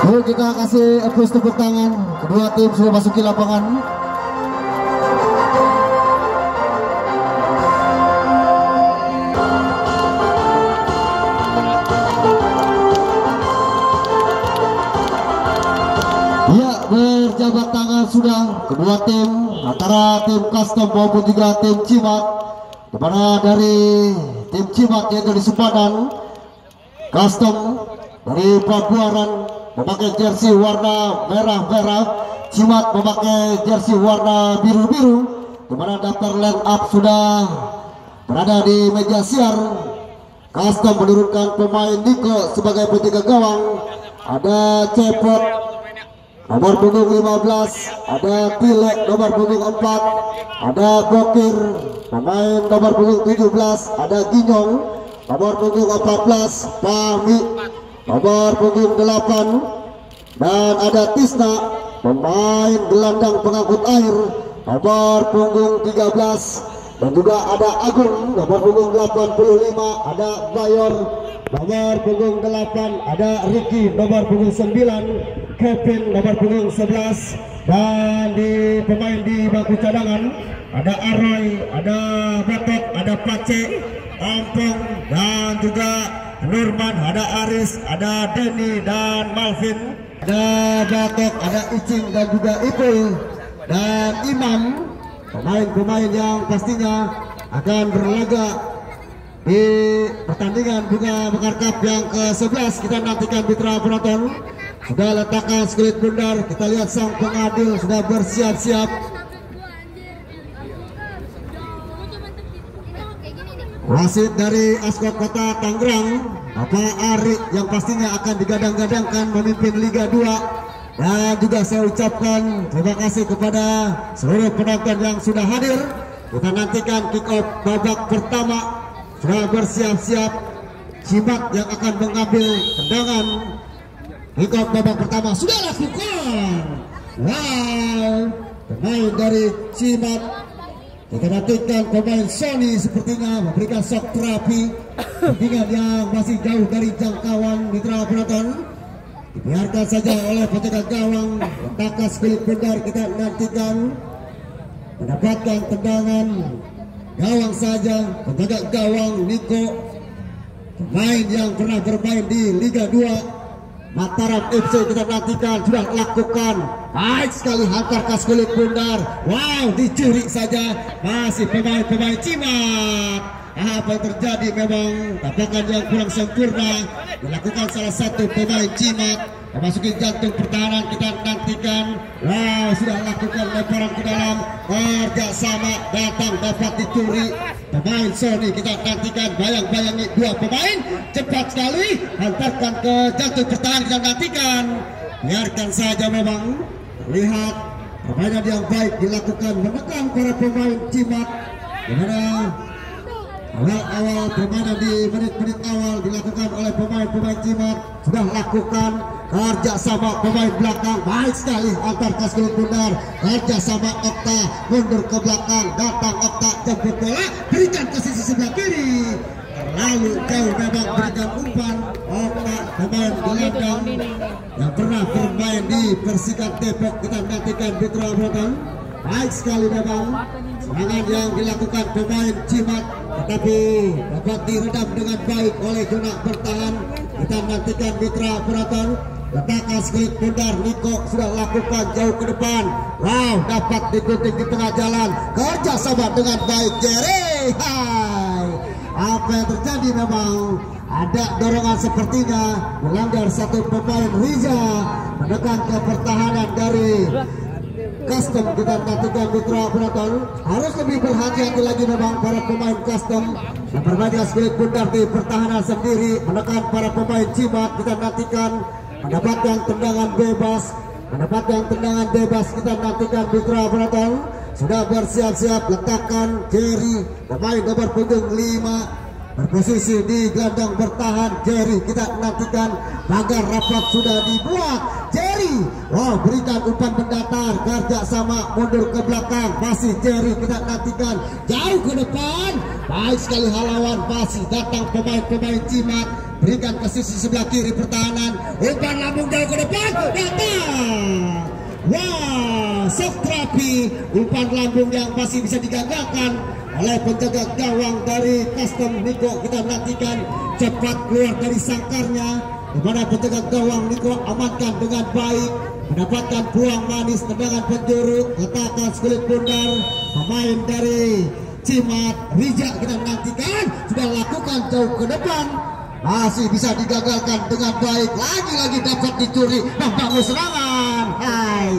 Yuk kita kasih applause tepuk tangan. Kedua tim sudah masuki lapangan. Ya, berjabat tangan sudah kedua tim antara tim Custom maupun juga tim Cimat. Dimana dari tim Cimat yaitu di Sepadan, Custom dari Pabuaran memakai jersey warna merah-merah, Cimat memakai jersey warna biru-biru. Dimana daftar line up sudah berada di meja siar. Custom menurunkan pemain Niko sebagai penjaga gawang. Ada Cepot nomor punggung 15, ada Pilek nomor punggung 4, ada Bokir pemain nomor punggung 17, ada Ginyong nomor punggung 14, Pami nomor punggung 8, dan ada Tisna pemain gelandang pengangkut air nomor punggung 13, dan juga ada Agung nomor punggung 85, ada Bayor nomor punggung 8, ada Ricky nomor punggung 9, Kevin nomor punggung 11, dan di pemain di bangku cadangan ada Aroy, ada Batok, ada Pace, Ampong, dan juga Nurman, ada Aris, ada Denny dan Malvin, ada Batok, ada Icing dan juga Ipul dan Imam, pemain-pemain yang pastinya akan berlaga di pertandingan Bunga Mekar Cup yang ke-11. Kita nantikan mitra penonton. Sudah letakkan skulit bundar, kita lihat sang pengadil sudah bersiap-siap. Wasit dari Askot Kota Tangerang, Bapak Ari, yang pastinya akan digadang-gadangkan memimpin Liga 2. Dan juga saya ucapkan terima kasih kepada seluruh penonton yang sudah hadir. Kita nantikan kick off babak pertama. Sudah bersiap-siap Cimat yang akan mengambil tendangan. Kick off babak pertama sudah lakukan. Wow, pemain dari Cimat. Kita nantikan pemain Sony sepertinya memberikan shock terapi. Tendangan yang masih jauh dari jangkauan mitra penonton. Dibiarkan saja oleh penjaga gawang. Letakkan skulit bundar, kita nantikan mendapatkan tendangan. Gawang saja, penjaga gawang Niko, pemain yang pernah bermain di Liga 2 Mataram FC. Kita nantikan sudah lakukan baik sekali, hantar ke skulit bundar. Wow, dicuri saja, masih pemain-pemain Cimat. Apa yang terjadi memang tampakan yang kurang sempurna dilakukan salah satu pemain Cimat memasuki jantung pertahanan. Kita nantikan, wow, sudah lakukan lemparan ke dalam, kerjasama datang dapat dicuri pemain Sony. Kita nantikan, bayang-bayangi dua pemain cepat sekali hantarkan ke jantung pertahanan. Kita nantikan, biarkan saja memang lihat permainan yang baik dilakukan menekan para pemain Cimat. Dimana awal-awal permainan di menit-menit awal dilakukan oleh pemain-pemain Cimat sudah lakukan kerjasama pemain belakang baik sekali, antar ke skulit bundar, kerjasama Okta mundur ke belakang, datang Okta jemput bola, berikan ke sisi sebelah kiri, terlalu jauh memang berikan umpan. Okta pemain gelandang yang pernah bermain di Persikat Depok. Kita nantikan mitra penonton, baik sekali memang serangan yang dilakukan pemain Cimat, tetapi dapat diredam dengan baik oleh zona bertahan. Kita nantikan mitra penonton, letakkan skulit bundar. Niko sudah lakukan jauh ke depan. Wow, dapat digunting di tengah jalan, kerjasama dengan baik Jerry. Hai, apa yang terjadi memang ada dorongan sepertinya melanggar satu pemain Riza, menekan ke pertahanan dari Custom. Kita nantikan mitra penonton, harus lebih berhati-hati lagi memang para pemain Custom yang bermain skulit bundar di pertahanan sendiri, menekan para pemain Cimat. Kita nantikan mendapatkan tendangan bebas, kita nantikan mitra penonton sudah bersiap-siap. Letakkan Jerry pemain nomor punggung 5, berposisi di gelandang bertahan. Jerry kita nantikan, pagar rapat sudah dibuat. Jerry, wow, berikan umpan mendatar, kerja sama mundur ke belakang. Masih Jerry kita nantikan, jauh ke depan. Baik sekali halawan, masih datang pemain-pemain Cimat. Berikan ke sisi sebelah kiri pertahanan, umpan lambung jauh ke depan, datang. Wah, sok terapi, umpan lambung yang masih bisa digagalkan oleh penjaga gawang dari Custom Niko. Kita nantikan cepat keluar dari sangkarnya, di mana penjaga gawang Niko amankan dengan baik, mendapatkan peluang manis, tendangan penjuru, letakkan kulit bundar pemain dari Cimat. Rija kita nantikan, sudah lakukan jauh ke depan, masih bisa digagalkan dengan baik. Lagi-lagi dapat dicuri, membangun serangan. Hai,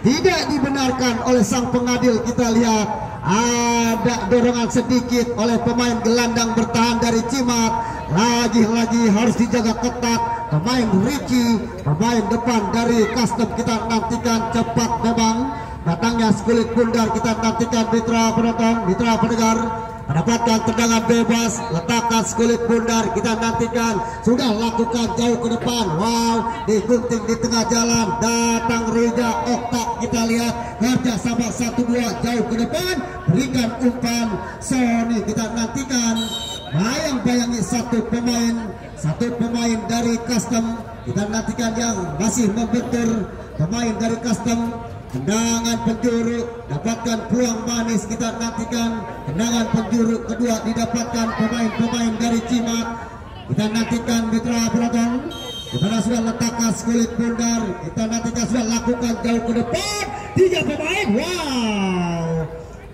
tidak dibenarkan oleh sang pengadil. Kita lihat ada dorongan sedikit oleh pemain gelandang bertahan dari Cimat. Lagi-lagi harus dijaga ketat pemain Ricky, pemain depan dari Custom. Kita nantikan cepat memang datangnya kulit bundar. Kita nantikan mitra penonton, mitra pendengar, mendapatkan tendangan bebas, letakkan kulit bundar. Kita nantikan, sudah lakukan jauh ke depan. Wow, digunting di tengah jalan, datang Rija Okta. Kita lihat kerja sama 1-2 jauh ke depan, berikan umpan Sony. Kita nantikan, bayang-bayangi satu pemain dari Custom. Kita nantikan yang masih membentur pemain dari Custom. Tendangan penjuru, dapatkan peluang manis. Kita nantikan tendangan penjuru kedua didapatkan pemain-pemain dari Cimat. Kita nantikan mitra penonton, dimana sudah letakkan kulit bundar. Kita nantikan sudah lakukan jauh ke depan, 3 pemain. Wow,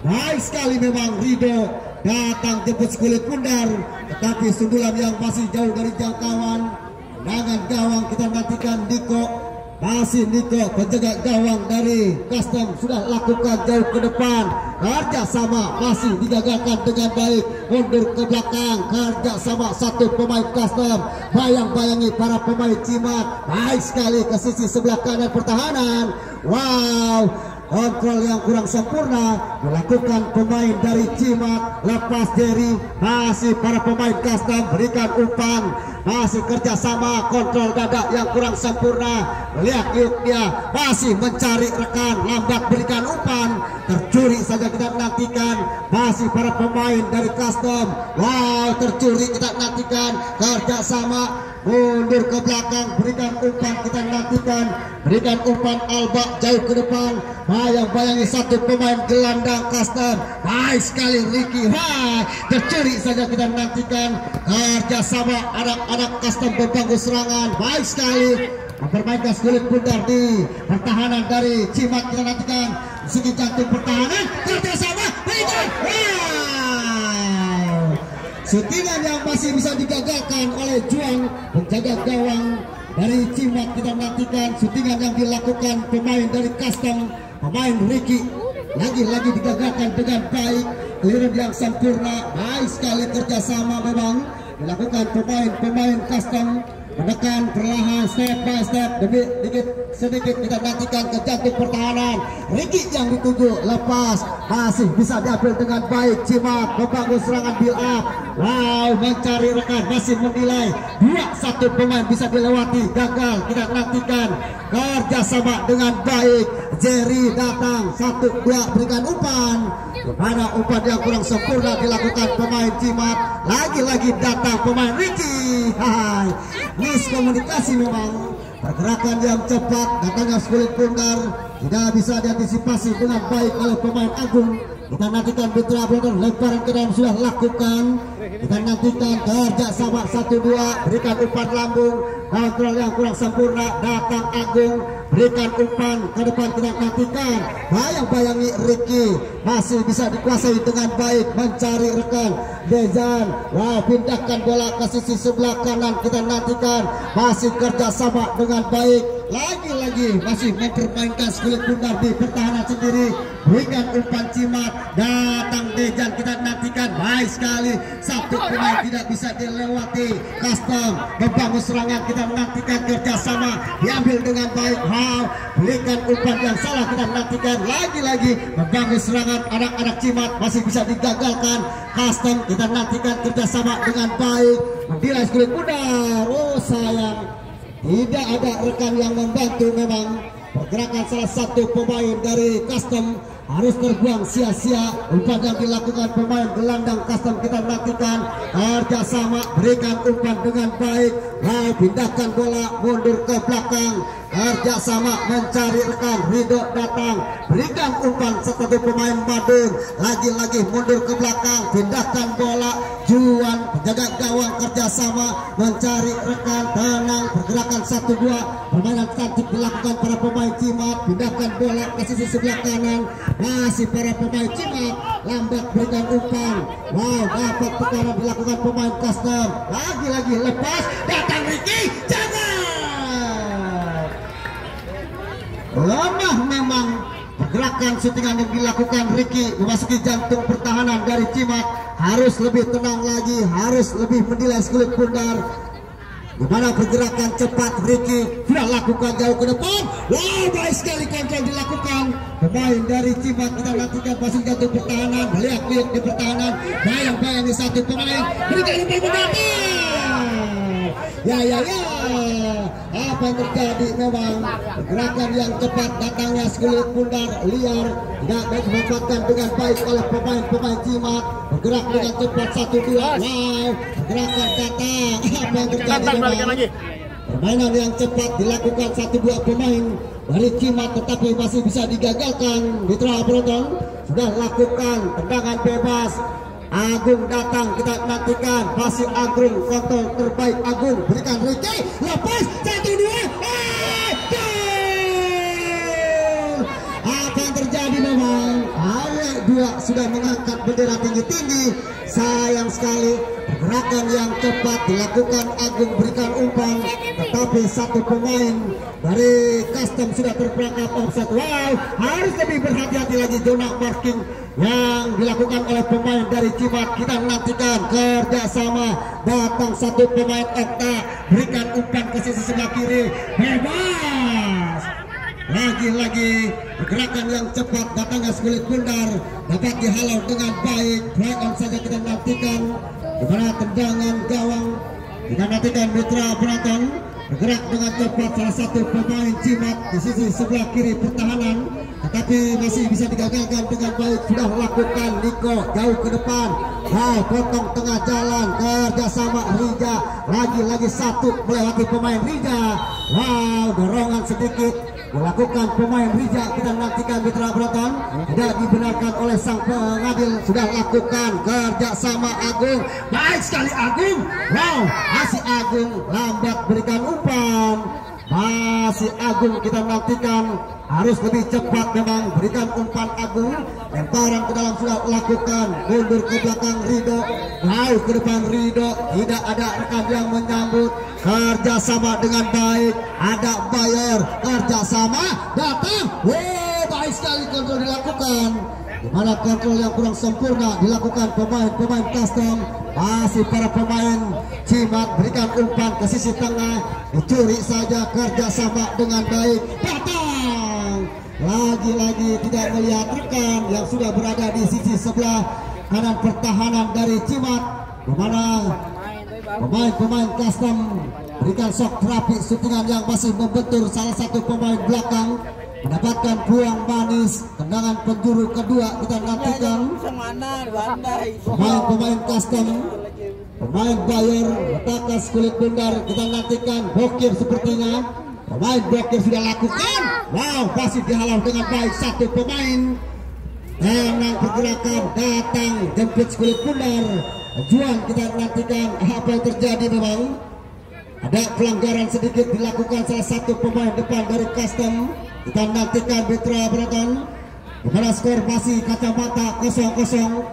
baik sekali memang Rido datang jemput kulit bundar, tetapi sundulan yang masih jauh dari jangkauan. Tendangan gawang kita nantikan Niko. Masih Niko, penjaga gawang dari Custom, sudah lakukan jauh ke depan. Kerja sama masih digagalkan dengan baik, mundur ke belakang. Kerja sama satu pemain Custom, bayang-bayangi para pemain Cimat. Baik sekali ke sisi sebelah kanan pertahanan. Wow, kontrol yang kurang sempurna dilakukan pemain dari Cimat. Lepas Jerry, masih para pemain Custom berikan umpan, masih kerja sama, kontrol dada yang kurang sempurna. Lihat yuk, dia masih mencari rekan, lambat berikan umpan, tercuri saja. Kita nantikan, masih para pemain dari Custom. Wow, tercuri. Kita nantikan, kerja sama, mundur ke belakang, berikan umpan. Kita nantikan, berikan umpan Alba jauh ke depan, bayang-bayangi satu pemain gelandang Custom. Baik sekali Ricky, tercuri saja. Kita nantikan, kerja sama anak-anak Custom membangun serangan. Baik sekali mempermainkan kulit bundar di pertahanan dari Cimat. Kita nantikan segi jantung pertahanan, kerja sama, berikan. Shootingan yang masih bisa digagalkan oleh Juan, penjaga gawang dari Cimat. Kita nantikan shootingan yang dilakukan pemain dari Custom, pemain Ricky. Lagi-lagi digagalkan dengan baik, clearance yang sempurna. Baik sekali kerjasama memang dilakukan pemain Custom, menekan perlahan, step by step, demi sedikit. Kita nantikan ke jantung pertahanan. Ricky yang dituju, lepas, masih bisa diambil dengan baik. Cimat membangun serangan build up. Wow, mencari rekan, masih menilai 2-1 pemain bisa dilewati, gagal. Kita nantikan kerjasama dengan baik. Jerry datang, 1-2 berikan umpan, mana umpan yang kurang sempurna dilakukan pemain Cimat. Lagi-lagi datang pemain Ricky. Hai, miskomunikasi memang, pergerakan yang cepat, datangnya kulit bundar tidak bisa diantisipasi dengan baik oleh pemain Agung. Kita nantikan mitra penonton, lemparan ke dalam sudah lakukan. Kita nantikan kerja sama 1-2, berikan umpan lambung, kontrol yang kurang sempurna, datang Agung, berikan umpan ke depan. Kita nantikan, bayang-bayangi Ricky, masih bisa dikuasai dengan baik, mencari rekan. Dezan, wow, pindahkan bola ke sisi sebelah kanan. Kita nantikan, masih kerja sama dengan baik. Lagi-lagi masih mempermainkan kulit bundar di pertahanan sendiri, berikan umpan Cimat, datang Dejan. Kita nantikan, baik sekali, satu pemain tidak bisa dilewati. Custom membangun serangan. Kita nantikan kerjasama diambil dengan baik. Wow, berikan umpan yang salah. Kita nantikan, lagi-lagi membangun serangan anak-anak Cimat, masih bisa digagalkan. Custom. Kita nantikan kerjasama dengan baik, menilai kulit pundar. Oh sayang, tidak ada rekan yang membantu. Memang pergerakan salah satu pemain dari Custom harus terbuang sia-sia. Umpan yang dilakukan pemain gelandang Custom, kita nantikan kerjasama, berikan umpan dengan baik. Mau pindahkan bola mundur ke belakang, kerjasama mencari rekan. Ridho datang, berikan umpan satu pemain Badung, lagi-lagi mundur ke belakang, pindahkan bola. Juan penjaga gawang kerjasama mencari rekan, tenang, pergerakan 1-2. Permainan cantik dilakukan para pemain Cimat, pindahkan bola ke sisi sebelah kanan. Masih para pemain Cimat lambat berikan umpan. Wow, dapat tekanan dilakukan pemain Custom. Lagi-lagi lepas, datang Ricky, jangan. Lemah memang pergerakan syutingan yang dilakukan Ricky memasuki jantung pertahanan dari Cimat. Harus lebih tenang lagi, harus lebih menilai kulit pundar. Dimana pergerakan cepat Ricky sudah lakukan jauh ke depan. Wow, baik sekali kontrol dilakukan pemain dari Cimat. Kita nantikan masuk jantung pertahanan, lihat-lihat di pertahanan, bayang-bayang di satu pemain, berikan umpan mendatang. Ya, apa yang terjadi? Memang pergerakan yang cepat, datangnya kulit pundar liar, tidak baik dimanfaatkan dengan baik oleh pemain Cimat. Bergerak dengan cepat 1-2. Wow, pergerakan datang. Apa yang terjadi? Permainan yang cepat dilakukan 1-2 pemain dari Cimat, tetapi masih bisa digagalkan. Mitra penonton sudah lakukan tendangan bebas. Agung datang, kita nantikan masih Agung, kontrol terbaik Agung, berikan Ricky, lepas 1-2. Apa yang terjadi? Memang Ale 2 sudah mengangkat bendera tinggi-tinggi. Sayang sekali pergerakan yang cepat dilakukan Agung, berikan umpan, tetapi satu pemain dari Custom sudah terperangkap offset. Wow, harus lebih berhati-hati lagi zona marking yang dilakukan oleh pemain dari Cimat. Kita nantikan kerjasama, datang satu pemain Okta, berikan umpan ke sisi sebelah kiri, bebas. Lagi-lagi pergerakan yang cepat, datangnya kulit pundar dapat dihalau dengan baik. Play on saja kita nantikan, dimana tendangan gawang. Kita nantikan mitra penonton bergerak dengan cepat salah satu pemain Cimat di sisi sebelah kiri pertahanan, tetapi masih bisa digagalkan dengan baik. Sudah lakukan Niko jauh ke depan. Wow, potong tengah jalan, kerjasama Rija, lagi-lagi satu melewati pemain Rija. Wow, dorongan sedikit dilakukan pemain Rija. Kita nantikan mitra penonton, tidak dibenarkan oleh sang pengadil. Sudah lakukan kerjasama Agung, baik sekali Agung. Wow, masih Agung lambat berikan umpan. Masih Agung, kita nantikan harus lebih cepat memang berikan umpan Agung. Lemparan ke dalam sudah lakukan, mundur ke belakang Rido, jauh ke depan Rido, tidak ada rekan yang menyambut. Kerjasama dengan baik, ada Bayer, kerjasama datang. Wow, baik sekali kontrol dilakukan. Dimana kontrol yang kurang sempurna dilakukan pemain Custom. Masih para pemain Cimat berikan umpan ke sisi tengah, dicuri saja, kerjasama dengan baik, datang. Lagi-lagi tidak melihat rekan yang sudah berada di sisi sebelah kanan pertahanan dari Cimat, dimana pemain Custom berikan shock terapi syutingan yang masih membentur salah satu pemain belakang, mendapatkan peluang manis, tendangan penjuru kedua. Kita nantikan pemain Custom, pemain Bayer letakkan kulit pundar. Kita nantikan Bokir sepertinya, pemain Bokir sudah lakukan. Wow, masih dihalau dengan baik satu pemain. Tenang pergerakan, datang jemput kulit pundar. Juan, kita nantikan apa yang terjadi. Memang ada pelanggaran sedikit dilakukan salah satu pemain depan dari Custom. Kita nantikan mitra penonton, dimana skor masih kacamata 0-0.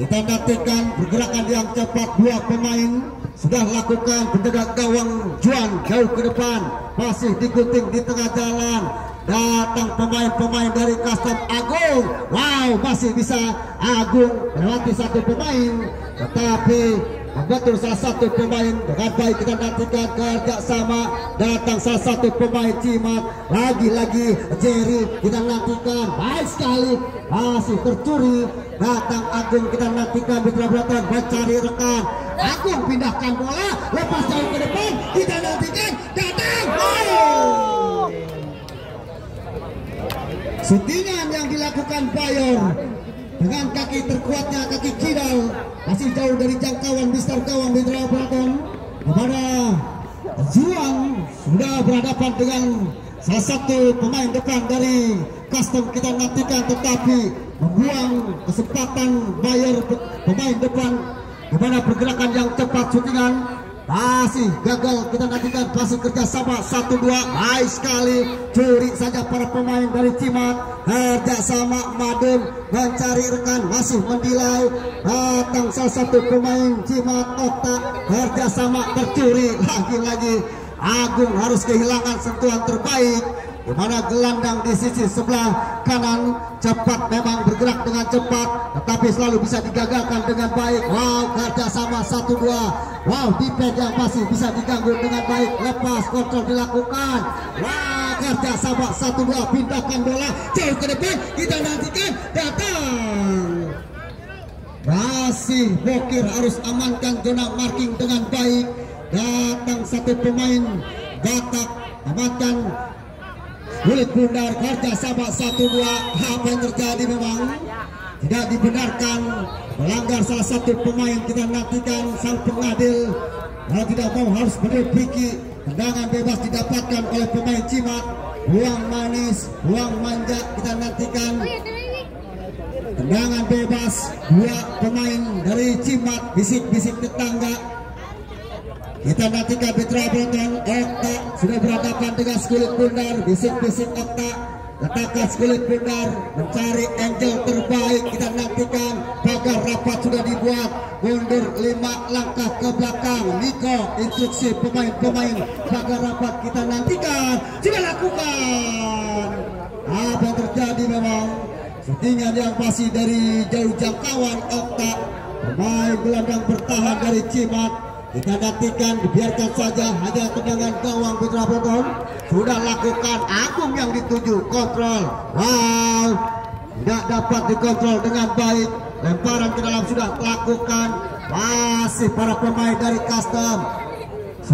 Kita nantikan pergerakan yang cepat dua pemain sudah lakukan. Penjaga gawang Juan jauh ke depan, masih digunting di tengah jalan. Datang pemain-pemain dari Custom. Agung, wow, masih bisa Agung melewati satu pemain, tetapi betul salah satu pemain dengan baik. Kita nantikan kerjasama datang salah satu pemain Cimat, lagi-lagi Jerry kita nantikan baik sekali, masih tercuri datang Agung. Kita nantikan Mitra Bratan mencari rekan Agung, pindahkan bola lepas jauh ke depan, kita nantikan datang shootingan yang dilakukan Bayor dengan kaki terkuatnya, kaki kidal, masih jauh dari jangkauan Mister Gawang Mitra Bratan. Kepada Juang sudah berhadapan dengan salah satu pemain depan dari Custom, kita nantikan tetapi membuang kesempatan Bayor pemain depan. Kepada pergerakan yang cepat, shootingan masih gagal. Kita nantikan masih kerjasama 1-2, baik sekali, curi saja para pemain dari Cimat. Kerjasama Madun mencari rekan, masih mendilai datang salah satu pemain Cimat Okta, kerjasama tercuri lagi-lagi. Agung harus kehilangan sentuhan terbaik. Di mana gelandang di sisi sebelah kanan cepat, memang bergerak dengan cepat, tetapi selalu bisa digagalkan dengan baik. Wow, kerjasama 1-2. Wow, defense yang masih bisa diganggu dengan baik. Lepas kontrol dilakukan. Wow, kerjasama 1-2. Pindahkan bola jauh ke depan. Kita nantikan datang. Masih Bokir harus amankan zona marking dengan baik. Datang satu pemain Batak, amankan kulit bundar, kerjasama 1-2. Apa yang terjadi memang tidak dibenarkan, melanggar salah satu pemain. Kita nantikan sang pengadil, kalau tidak mau harus menepiki. Tendangan bebas didapatkan oleh pemain Cimat. Buang manis, buang manja. Kita nantikan tendangan bebas dua pemain dari Cimat. Bisik-bisik tetangga. Kita nantikan Mitra Bratan. Okta sudah berhadapan dengan Kulit Bundar. Bisik-bisik Okta, letakkan Kulit Bundar mencari angel terbaik. Kita nantikan pagar rapat sudah dibuat, mundur 5 langkah ke belakang. Niko instruksi pemain-pemain pagar rapat. Kita nantikan sudah lakukan. Apa yang terjadi memang shootingan yang masih dari jauh jangkauan Okta, pemain gelandang bertahan dari Cimat. Kita nantikan, dibiarkan saja, hanya tendangan gawang Mitra Bratan sudah lakukan. Agung yang dituju, kontrol. Wow, tidak dapat dikontrol dengan baik. Lemparan ke dalam sudah lakukan. Masih para pemain dari Custom.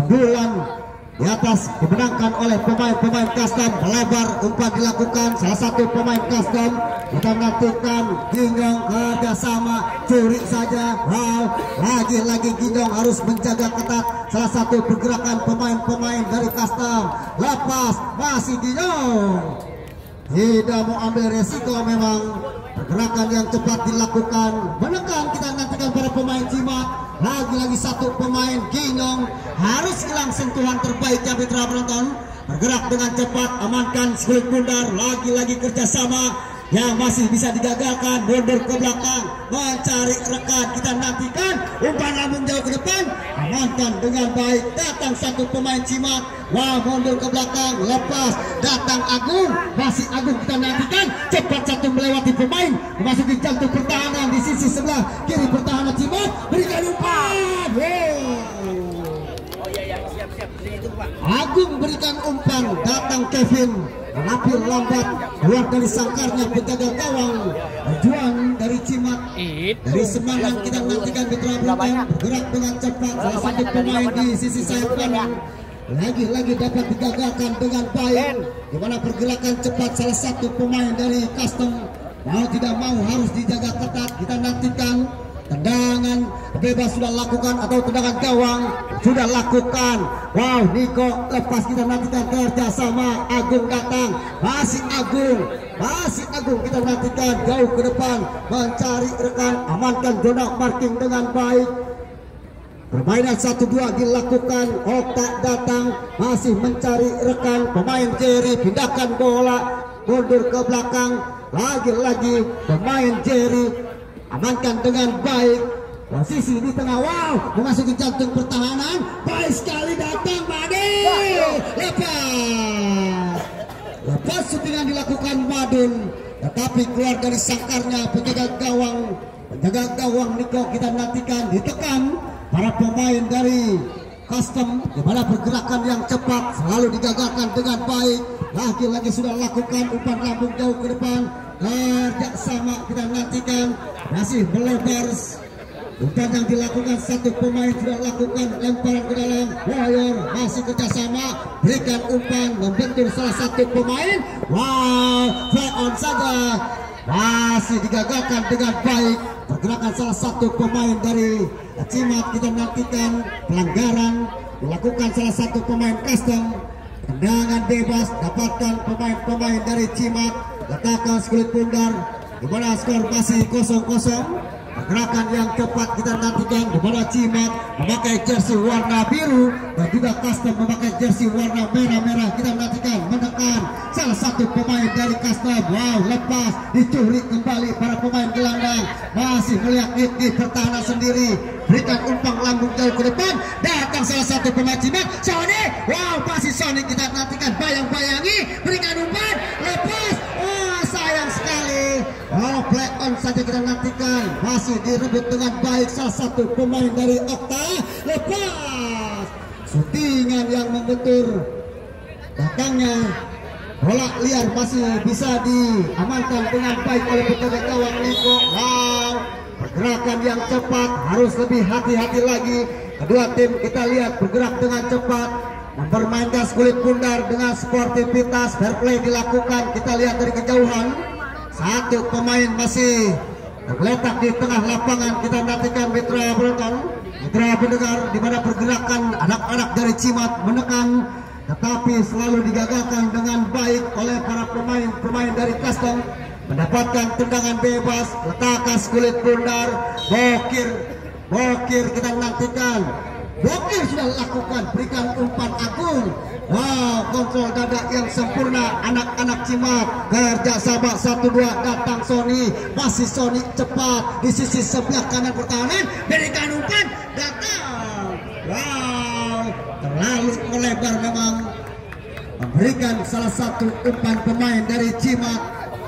9 di atas dimenangkan oleh pemain-pemain Custom. Melebar umpan dilakukan salah satu pemain Custom. Kita nantikan Ginjong kerjasama, curi saja. Wow, lagi-lagi Ginjong harus menjaga ketat salah satu pergerakan pemain-pemain dari Custom. Lepas, masih Ginjong tidak mau ambil resiko. Memang pergerakan yang cepat dilakukan, menekan. Kita nantikan para pemain Cimat. Lagi-lagi satu pemain Ginjong harus hilang sentuhan terbaiknya Mitra Bratan. Bergerak dengan cepat, amankan Kulit Bundar. Lagi-lagi kerjasama yang masih bisa digagalkan, mundur ke belakang mencari rekan. Kita nantikan umpan lambung jauh ke depan, amankan dengan baik. Datang satu pemain Cimat. Wah, mundur ke belakang, lepas. Datang Agung, masih Agung. Kita nantikan cepat satu melewati pemain, memasuki jantung pertahanan di sisi sebelah kiri pertahanan Cimat. Berikan umpan. Agung berikan umpan, datang Kevin, tetapi lambat keluar dari sangkarnya penjaga gawang. Juan dari Cimat, dari Semarang. Kita nantikan Mitra Bratan bergerak dengan cepat. Salah satu pemain di sisi sayap kanan lagi-lagi dapat digagalkan dengan baik. Di mana pergerakan cepat salah satu pemain dari Custom, mau tidak mau harus dijaga ketat. Kita nantikan tendangan bebas sudah lakukan atau tendangan gawang sudah lakukan. Wow, Niko lepas. Kita nantikan kerjasama. Agung datang, masih Agung, masih Agung. Kita nantikan jauh ke depan mencari rekan, amankan zona marking dengan baik. Permainan 1-2 dilakukan. Okta datang, masih mencari rekan. Pemain Jerry pindahkan bola, mundur ke belakang. Lagi-lagi pemain Jerry amankan dengan baik. Posisi di tengah. Wow, memasuki jantung pertahanan. Baik sekali datang Made. Lepas shootingan dilakukan Madun, tetapi keluar dari sangkarnya penjaga gawang. Penjaga gawang Niko. Kita nantikan, ditekan para pemain dari Custom, di mana pergerakan yang cepat selalu digagalkan dengan baik. Lagi-lagi sudah lakukan umpan lambung jauh ke depan. Kerja sama kita nantikan, masih melebar. Umpan yang dilakukan satu pemain sudah lakukan lemparan ke dalam. Warrior masih kerjasama, berikan umpan membentur salah satu pemain. Wow, fly on saja, masih digagalkan dengan baik. Pergerakan salah satu pemain dari Cimat, kita nantikan pelanggaran dilakukan salah satu pemain Custom. Tendangan bebas dapatkan pemain-pemain dari Cimat, letakkan kulit pundar, di mana skor masih 0-0. Pergerakan yang tepat kita nantikan, di mana Cimat memakai jersey warna biru dan juga Custom memakai jersey warna merah-merah. Kita nantikan menekan salah satu pemain dari Custom. Wow, lepas dicuri kembali para pemain gelandang, masih melihat di pertahanan sendiri, berikan umpan lambung jauh ke depan, datang salah satu pemain Cimat, Sony. Wow, masih Sony kita nantikan, bayang-bayangi, berikan umpan, lepas. Oh, sayang sekali. Oh, play on saja kita nantikan, masih direbut dengan baik salah satu pemain dari Okta. Lepas syutingan yang membentur, datangnya bola liar masih bisa diamankan dengan baik oleh penjaga gawang Niko. Wow, pergerakan yang cepat, harus lebih hati-hati lagi. Kedua tim kita lihat bergerak dengan cepat, mempermainkan kulit pundar dengan sportivitas, fair play dilakukan. Kita lihat dari kejauhan, satu pemain masih tergeletak di tengah lapangan. Kita nantikan mitra pendengar, di mana pergerakan anak-anak dari Cimat menekan, tetapi selalu digagalkan dengan baik oleh para pemain dari Custom. Mendapatkan tendangan bebas, letakkan kulit pundar, bokir kita nantikan. Bokir sudah lakukan, berikan umpan Agung. Wow, kontrol dada yang sempurna anak-anak Cimat. Kerja sama 1-2, datang Sony, masih Sony cepat di sisi sebelah kanan pertahanan, berikan umpan, datang. Wow, terlalu melebar memang, memberikan salah satu umpan pemain dari Cimat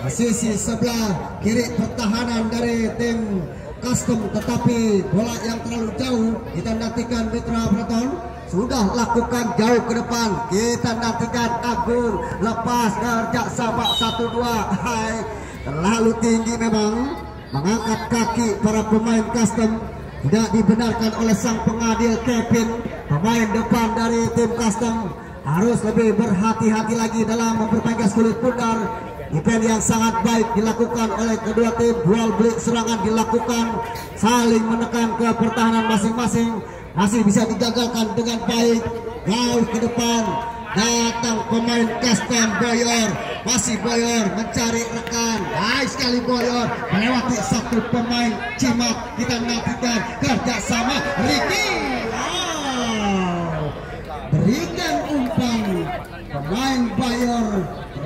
di sisi sebelah kiri pertahanan dari tim Custom, tetapi bola yang terlalu jauh. Kita nantikan Mitra Breton sudah lakukan jauh ke depan. Kita nantikan Agung, lepas kerja sama 1-2. Hai, terlalu tinggi memang, mengangkat kaki para pemain Custom. Tidak dibenarkan oleh sang pengadil Kevin. Pemain depan dari tim Custom harus lebih berhati-hati lagi dalam memperpanjang kulit pundar. Event yang sangat baik dilakukan oleh kedua tim. Dual balik serangan dilakukan, saling menekan ke pertahanan masing-masing, masih bisa digagalkan dengan baik. Jauh ke depan, datang pemain Custom Boyor, masih Boyor mencari rekan. Baik sekali Boyor melewati satu pemain Cimat. Kita nantikan kerjasama Ricky. Wow, berikan umpan pemain Boyor,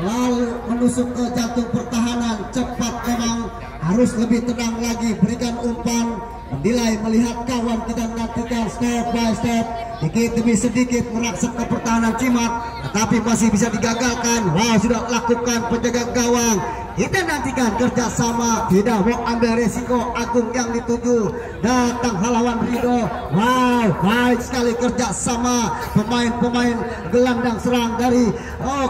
lalu menusuk ke jantung pertahanan. Cepat memang, harus lebih tenang lagi, berikan umpan, menilai, melihat kawan. Kita nantikan step by step, sedikit demi sedikit merangsek ke pertahanan Cimat, tetapi masih bisa digagalkan. Wow, sudah lakukan penjaga gawang. Kita nantikan kerjasama, tidak mau ambil resiko. Agung yang dituju, datang Halawan Rido. Wow, baik sekali kerjasama pemain-pemain gelandang serang dari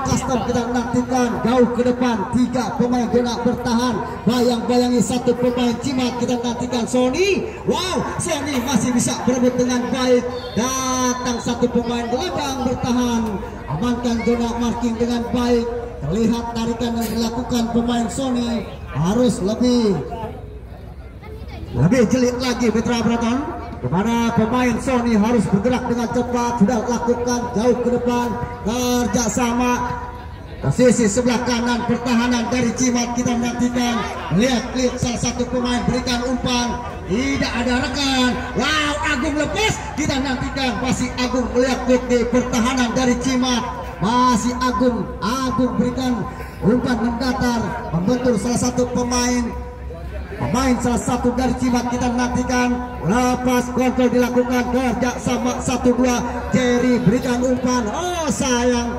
Custom. Kita nantikan jauh ke depan, 3 pemain guna bertahan, bayang-bayangi satu pemain Cimat. Kita nantikan Sony. Wow, Sony masih bisa berebut dengan baik, datang satu pemain gelandang bertahan, amankan zona marking dengan baik. Terlihat tarikan yang dilakukan pemain Sony, harus lebih jeli lagi Mitra Breton, di mana pemain Sony harus bergerak dengan cepat. Sudah lakukan jauh ke depan, kerjasama posisi sebelah kanan pertahanan dari Cimat. Kita nantikan, lihat salah satu pemain berikan umpan, tidak ada rekan. Wow, Agung lepas. Kita nantikan, masih Agung melihat di pertahanan dari Cimat. Masih Agung berikan umpan mendatar, membentur salah satu pemain salah satu dari Cimat. Kita nantikan, lepas kontrol dilakukan, kerja sama 1-2. Jerry berikan umpan, oh sayang,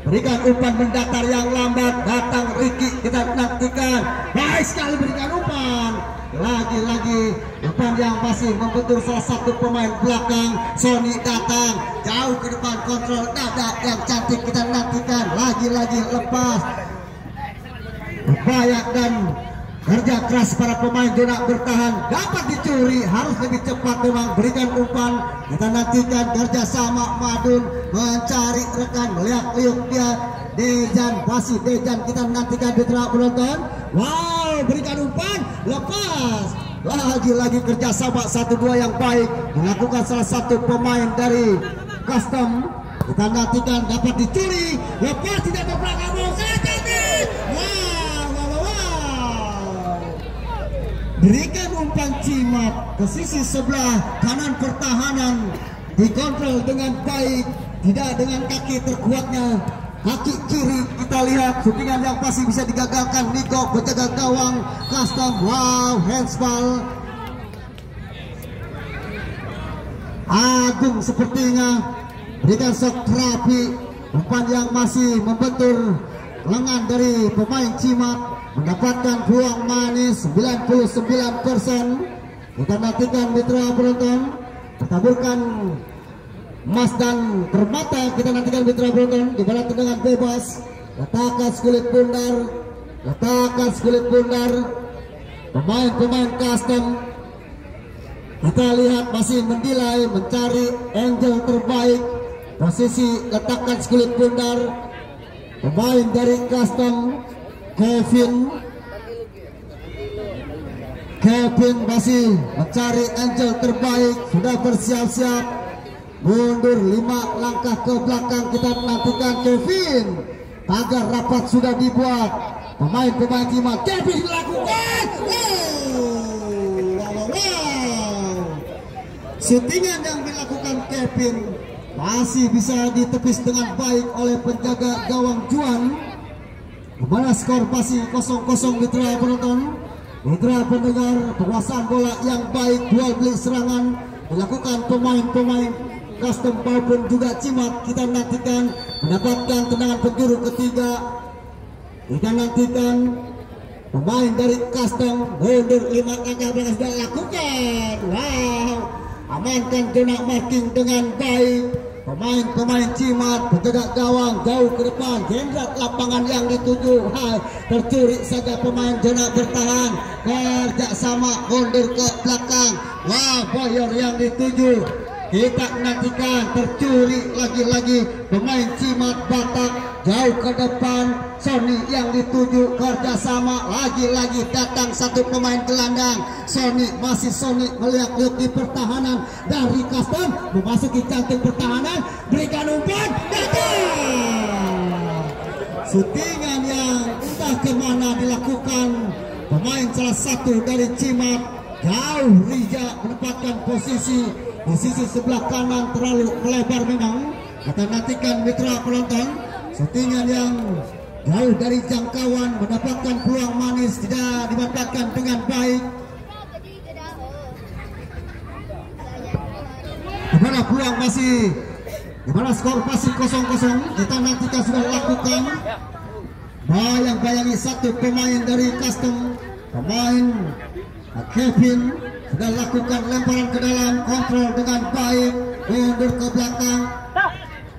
berikan umpan mendatar yang lambat, datang Ricky. Kita nantikan, baik sekali berikan umpan, lagi-lagi depan yang masih membentur salah satu pemain belakang. Sony datang jauh ke depan, kontrol dada yang cantik kita nantikan, lagi-lagi lepas. Upaya dan kerja keras para pemain zona bertahan dapat dicuri, harus lebih cepat memang berikan umpan. Kita nantikan kerjasama Madun mencari rekan, melihat-lihat dia Dejan, masih Dejan, kita nantikan Mitra penonton. Wow, berikan umpan, lepas. Lagi-lagi kerjasama 1-2 yang baik dilakukan salah satu pemain dari Custom. Kita nantikan dapat dicuri, lepas tidak berbelakang, berikan umpan Cimat ke sisi sebelah kanan pertahanan, dikontrol dengan baik, tidak dengan kaki terkuatnya. Kaki kiri kita lihat shootingan yang pasti bisa digagalkan. Niko penjaga gawang Custom. Wow, handsball. Agung sepertinya berikan shot rapi, umpan yang masih membentur lengan dari pemain Cimat, mendapatkan peluang manis 99%. Kita nantikan mitra penonton, pertaburkan emas dan permata. Kita nantikan mitra penonton, gimana tendangan bebas, letakkan kulit bundar, letakkan kulit bundar pemain-pemain Custom. Kita lihat masih mendilai, mencari angle terbaik, posisi letakkan kulit bundar pemain dari Custom. Kevin masih mencari angel terbaik, sudah bersiap-siap mundur 5 langkah ke belakang. Kita menantikan Kevin, pagar rapat sudah dibuat, pemain-pemain Cimat. Kevin dilakukan, shootingan yang dilakukan Kevin masih bisa ditepis dengan baik oleh penjaga gawang Juan. Kemana skor masih 0-0 mitra penonton, mitra pendengar. Penguasaan bola yang baik, dual balik serangan dilakukan pemain-pemain Custom maupun juga Cimat. Kita nantikan mendapatkan tendangan penjuru ketiga. Kita nantikan pemain dari Custom mundur 5 langkah belakang sudah lakukan. Wow, amankan zona marking dengan baik. Pemain-pemain Cimat penjaga gawang jauh ke depan, jenderal lapangan yang dituju. Tercuri saja pemain zona bertahan, kerjasama mundur ke belakang. Wah, boyor yang dituju. Kita nantikan tercuri lagi-lagi pemain Cimat Batak jauh ke depan. Sony yang dituju, kerjasama lagi-lagi datang satu pemain gelandang. Sony masih Sony melihat-lihat di pertahanan dari Custom, memasuki cantik pertahanan, berikan umpan, shootingan yang entah kemana dilakukan pemain salah satu dari Cimat. Jauh Rija menempatkan posisi di sisi sebelah kanan, terlalu melebar memang. Kita nantikan mitra penonton, shootingan yang jauh dari jangkauan, mendapatkan peluang manis, tidak dimanfaatkan dengan baik. Dimana peluang masih, dimana skor masih 0-0. Kita nantikan sudah lakukan, bayang-bayangi satu pemain dari Custom, pemain Kevin sudah lakukan lemparan ke dalam, kontrol dengan baik, mundur ke belakang,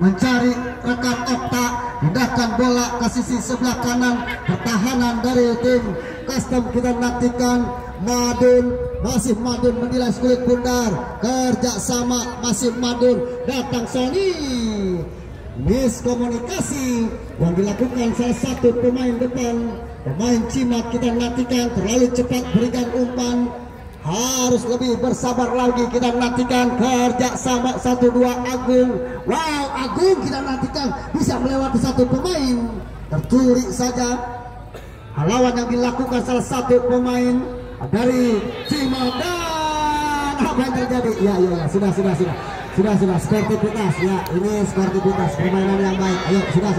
mencari rekan Okta, pindahkan bola ke sisi sebelah kanan pertahanan dari tim Custom. Kita nantikan Madun, masih Madun menilai kulit bundar, kerjasama masih Madun, datang Sony. Miskomunikasi yang dilakukan salah satu pemain depan, pemain Cimat. Kita nantikan terlalu cepat berikan umpan, harus lebih bersabar lagi. Kita nantikan kerjasama 1-2 Agung. Wow, Agung kita nantikan bisa melewati satu pemain, tercuri saja. Lawan yang dilakukan salah satu pemain dari Cimat, dan apa yang terjadi? Ya, sudah sportivitas ya, ini sportivitas, permainan yang baik. Ayo sudah,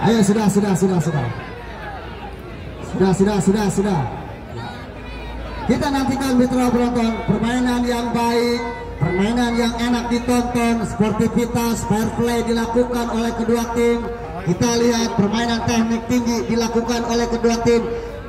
ayo sudah. Kita nantikan mitra penonton, permainan yang baik, permainan yang enak ditonton, sportivitas, fair play dilakukan oleh kedua tim. Kita lihat permainan teknik tinggi dilakukan oleh kedua tim.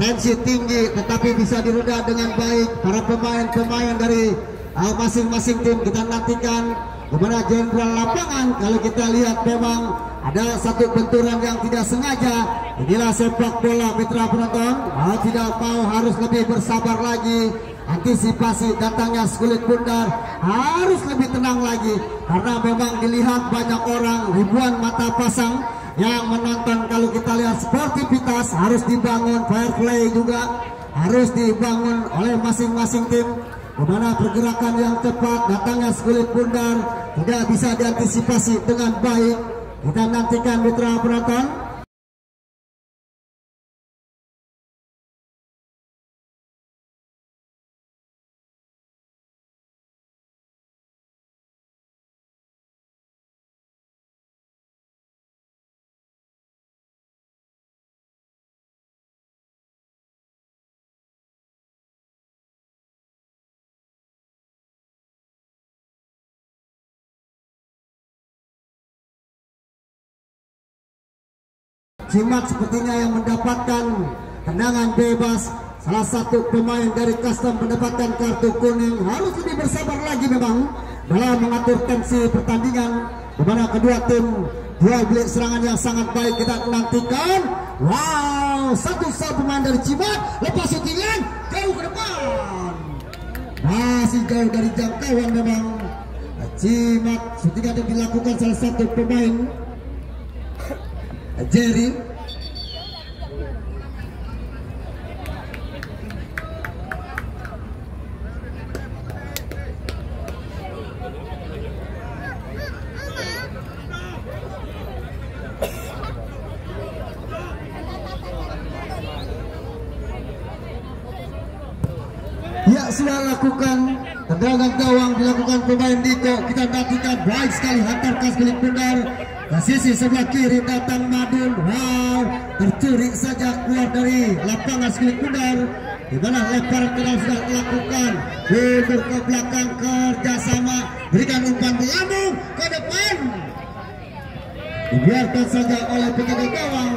tensi tinggi tetapi bisa direda dengan baik para pemain-pemain dari masing-masing tim. Kita nantikan gimana jenderal lapangan. Kalau kita lihat memang ada satu benturan yang tidak sengaja. Inilah sepak bola mitra penonton. Mau tidak mau harus lebih bersabar lagi. Antisipasi datangnya Skulit Bundar harus lebih tenang lagi, karena memang dilihat banyak orang, ribuan mata pasang yang menonton. Kalau kita lihat sportivitas harus dibangun, fair play juga harus dibangun oleh masing-masing tim. Dimana pergerakan yang cepat datangnya Skulit Bundar tidak bisa diantisipasi dengan baik. Kita nantikan mitra penonton. Cimat sepertinya yang mendapatkan tendangan bebas. Salah satu pemain dari Custom mendapatkan kartu kuning. Harus lebih bersabar lagi memang dalam mengatur tensi pertandingan, di mana kedua tim dua bilik serangan yang sangat baik. Kita nantikan. Wow, satu pemain dari Cimat lepas shootingan jauh ke depan, masih jauh dari jangkauan memang Cimat. Shootingan yang dilakukan salah satu pemain Jerry. Ya, sudah lakukan tendangan gawang dilakukan pemain Diko. Kita nantikan baik sekali hantar ke Skulit Bundar. Ke sisi sebelah kiri datang Madun. Wow, tercuri saja keluar dari lapangan Skulit Bundar. Di mana lemparan ke dalam sudah dilakukan. Mundur ke belakang, kerjasama, berikan umpan melambung ke depan. Dibiarkan saja oleh penjaga gawang.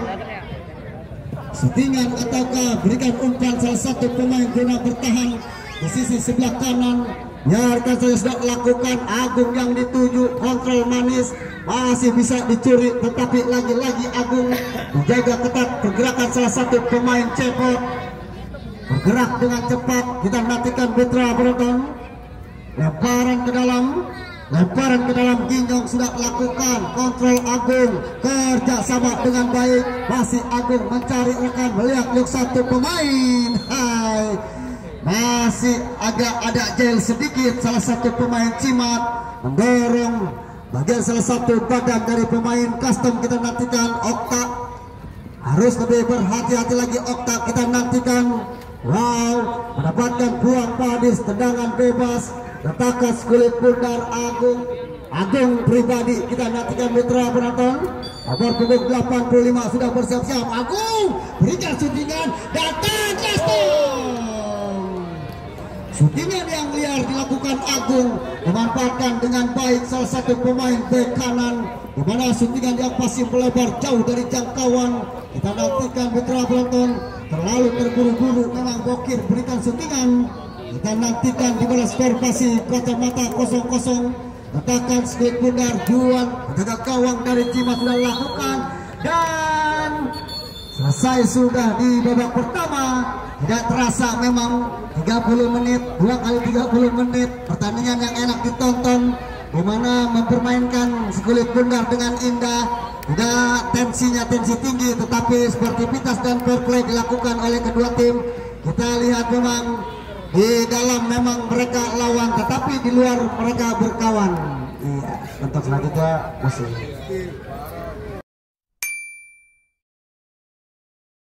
Settingan ataukah berikan umpan salah satu pemain guna bertahan di sisi sebelah kanan. Biarkan saja sudah lakukan. Agung yang dituju, kontrol manis, masih bisa dicuri, tetapi lagi-lagi Agung menjaga ketat pergerakan salah satu pemain Cepot. Bergerak dengan cepat. Kita nantikan mitra penonton. Lemparan ke dalam Ginjong sudah lakukan. Kontrol Agung, kerjasama dengan baik. Masih Agung mencari rekan, melihat satu pemain. Hai, masih agak ada jahil sedikit. Salah satu pemain Cimat mendorong bagian salah satu badan dari pemain Custom. Kita nantikan Okta harus lebih berhati-hati lagi. Okta kita nantikan. Wow, mendapatkan buang padis, tendangan bebas. Letakkan Skulit Bundar. Agung pribadi. Kita nantikan mitra penonton. Nomor punggung 85 sudah bersiap-siap. Agung berikan shootingan, datang Custom. Shootingan yang liar dilakukan Agung, memanfaatkan dengan baik salah satu pemain bek kanan, di mana shootingan yang pasti melebar jauh dari jangkauan. Kita nantikan mitra penonton. Terlalu terburu-buru memang Bokir berikan shootingan. Kita nantikan di mana skor masih kacamata 0-0. Letakkan Skulit Bundar. Juan penjaga gawang dari Cimat sudah lakukan dan selesai sudah di babak pertama. Tidak terasa memang 30 menit, 2 kali 30 menit pertandingan yang enak ditonton, di mana mempermainkan Skulit Bundar dengan indah. Tidak tensinya tensi tinggi, tetapi sportivitas dan fair play dilakukan oleh kedua tim. Kita lihat memang di dalam memang mereka lawan, tetapi di luar mereka berkawan. Iya, untuk selanjutnya musik.